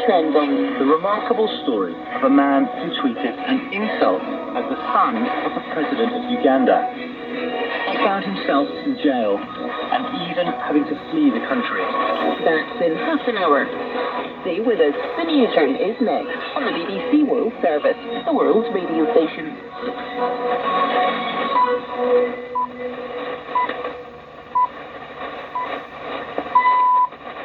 trend on the remarkable story of a man who tweeted an insult at the son of the president of Uganda. He found himself in jail and even having to flee the country. That's in half an hour. Stay with us. The newsroom is next on the BBC World Service, the world's radio station.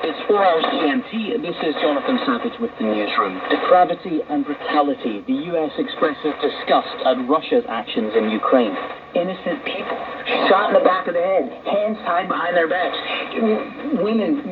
It's 4 hours GMT. This is Jonathan Savage with the newsroom. Depravity and brutality. The US expresses disgust at Russia's actions in Ukraine. Innocent people shot in the back of the head, hands tied behind their backs. Women,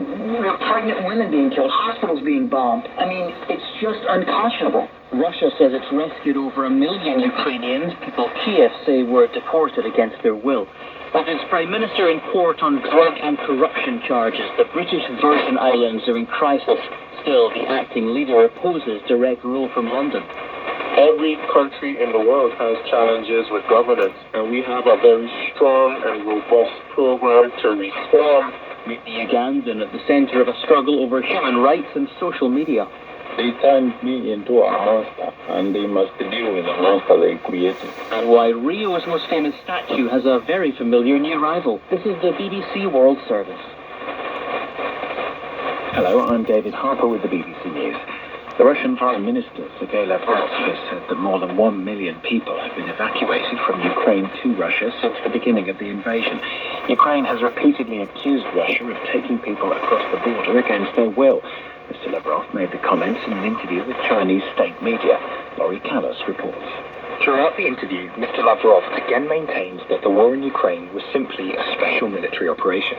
pregnant women being killed, hospitals being bombed. I mean, it's just unconscionable. Russia says it's rescued over 1 million Ukrainians. People Kiev say were deported against their will. With its Prime Minister in court on drug and corruption charges, the British Virgin Islands are in crisis. Still, the acting leader opposes direct rule from London. Every country in the world has challenges with governance, and we have a very strong and robust program to reform. Meet the Ugandan at the center of a struggle over human rights and social media. They turned me into a monster, and they must deal with the monster they created. And why Rio's most famous statue has a very familiar new rival. This is the BBC World Service. Hello, I'm David Harper with the BBC News. The Russian Foreign Minister, Sergei Lavrov, has said that more than 1 million people have been evacuated from Ukraine to Russia since the beginning of the invasion. Ukraine has repeatedly accused Russia of taking people across the border against their will. Mr. Lavrov made the comments in an interview with Chinese state media. Laurie Callas reports. Throughout the interview, Mr. Lavrov again maintained that the war in Ukraine was simply a special military operation.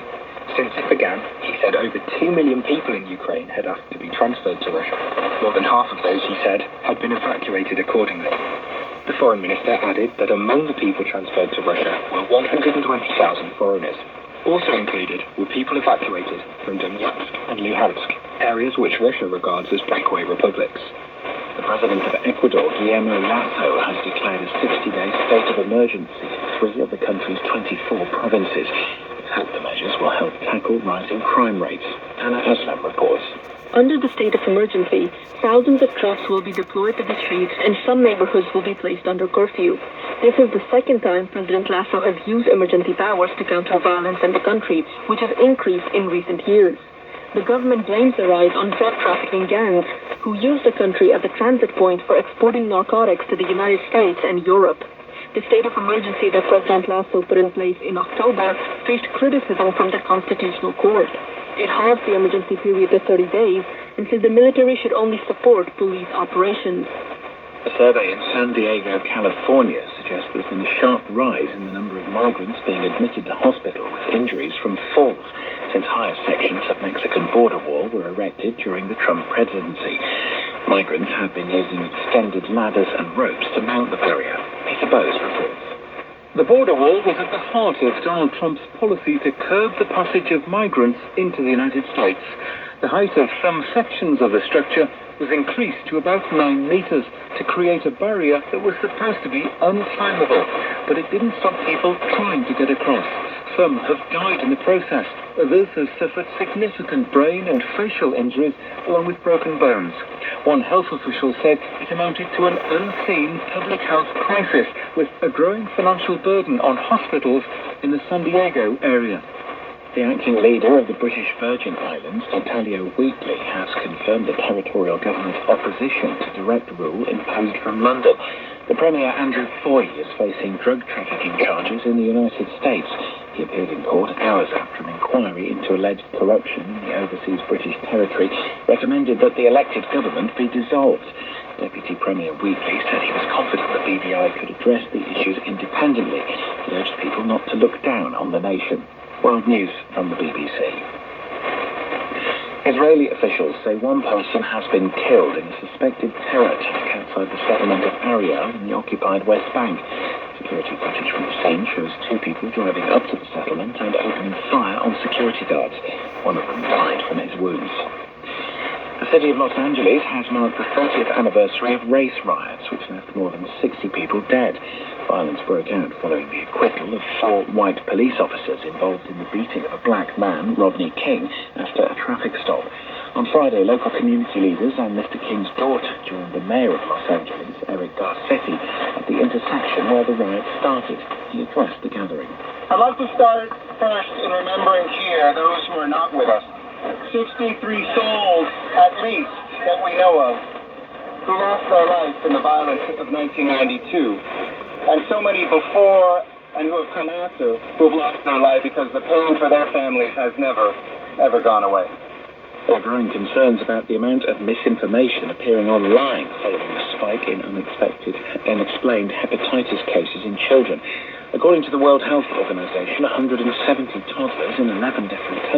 Since it began, he said over 2 million people in Ukraine had asked to be transferred to Russia. More than half of those, he said, had been evacuated accordingly. The foreign minister added that among the people transferred to Russia were 120,000 foreigners. Also included were people evacuated from Donetsk and Luhansk, areas which Russia regards as breakaway republics. The president of Ecuador, Guillermo Lasso, has declared a 60-day state of emergency in 3 of the country's 24 provinces. It's hoped the measures will help tackle rising crime rates. Anna Aslam reports. Under the state of emergency, thousands of trucks will be deployed to the streets and some neighborhoods will be placed under curfew. This is the second time President Lasso has used emergency powers to counter violence in the country, which has increased in recent years. The government blames the rise on drug trafficking gangs, who use the country as a transit point for exporting narcotics to the United States and Europe. The state of emergency that President Lasso put in place in October faced criticism from the Constitutional Court. It halved the emergency period to 30 days and said the military should only support police operations. A survey in San Diego, California, suggests there's been a sharp rise in the number of migrants being admitted to hospital with injuries from falls since higher sections of Mexican border wall were erected during the Trump presidency. Migrants have been using extended ladders and ropes to mount the barrier. Peter Bowes reports. The border wall was at the heart of Donald Trump's policy to curb the passage of migrants into the United States. The height of some sections of the structure was increased to about 9 meters to create a barrier that was supposed to be unclimbable, but it didn't stop people trying to get across. Some have died in the process. Others have suffered significant brain and facial injuries along with broken bones. One health official said it amounted to an unseen public health crisis with a growing financial burden on hospitals in the San Diego area. The acting leader of the British Virgin Islands, Natalia Wheatley, has confirmed the territorial government's opposition to direct rule imposed from London. The Premier, Andrew Foy, is facing drug trafficking charges in the United States. He appeared in court hours after an inquiry into alleged corruption in the overseas British territory recommended that the elected government be dissolved. Deputy Premier Wheatley said he was confident the BVI could address the issues independently. He urged people not to look down on the nation. World News from the BBC. Israeli officials say one person has been killed in a suspected terror attack outside the settlement of Ariel in the occupied West Bank. Security footage from the scene shows 2 people driving up to the settlement and opening fire on security guards. One of them died from his wounds. The city of Los Angeles has marked the 30th anniversary of race riots, which left more than 60 people dead. Violence broke out following the acquittal of 4 white police officers involved in the beating of a black man, Rodney King, after a traffic stop. On Friday, local community leaders and Mr. King's daughter joined the mayor of Los Angeles, Eric Garcetti, at the intersection where the riot started. He addressed the gathering. I'd like to start first in remembering here those who are not with us. 63 souls, at least, that we know of, who lost their life in the violence of 1992. And so many before and who have come after who have lost their life because the pain for their families has never, ever gone away. There are growing concerns about the amount of misinformation appearing online following a spike in unexplained hepatitis cases in children. According to the World Health Organization, 170 toddlers in 11 different countries